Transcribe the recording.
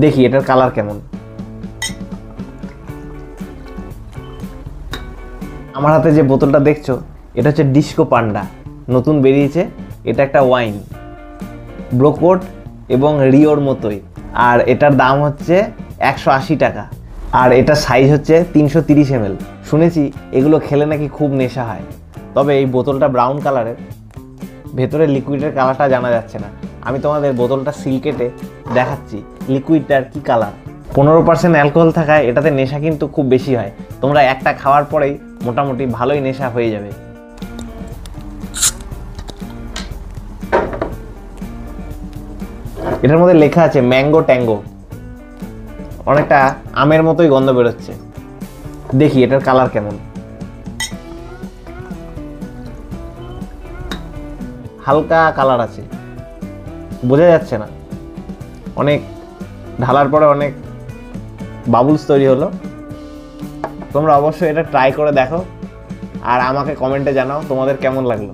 দেখি এটার কালার কেমন। আমার হাতে যে বোতলটা দেখছো এটা হচ্ছে ডিস্কো পান্ডা, নতুন বেরিয়েছে। এটা একটা ওয়াইন, ব্রোকোট এবং রিওর মতোই। আর এটার দাম হচ্ছে 180 টাকা। আর এটা সাইজ হচ্ছে 330 ml। শুনেছি এগুলো খেলে নাকি খুব নেশা হয়। তবে এই বোতলটা ব্রাউন কালারের, ভেতরে লিকুইডের কালারটা জানা যাচ্ছে না। আমি তোমাদের বোতলটা সিল কেটে দেখাচ্ছি লিকুইডটার কি কালার। 15% অ্যালকোহল থাকায় এটাতে নেশা কিন্তু খুব বেশি হয়। তোমরা একটা খাওয়ার পরেই মোটামুটি ভালোই নেশা হয়ে যাবে। এটার মধ্যে লেখা আছে ম্যাঙ্গো ট্যাঙ্গো, অনেকটা আমের মতোই গন্ধ বেরোচ্ছে। দেখি এটার কালার কেমন। হালকা কালার আছে, বোঝা যাচ্ছে না। অনেক ঢালার পরে অনেক বাবুলস তৈরি হলো। তোমরা অবশ্যই এটা ট্রাই করে দেখো আর আমাকে কমেন্টে জানাও তোমাদের কেমন লাগলো।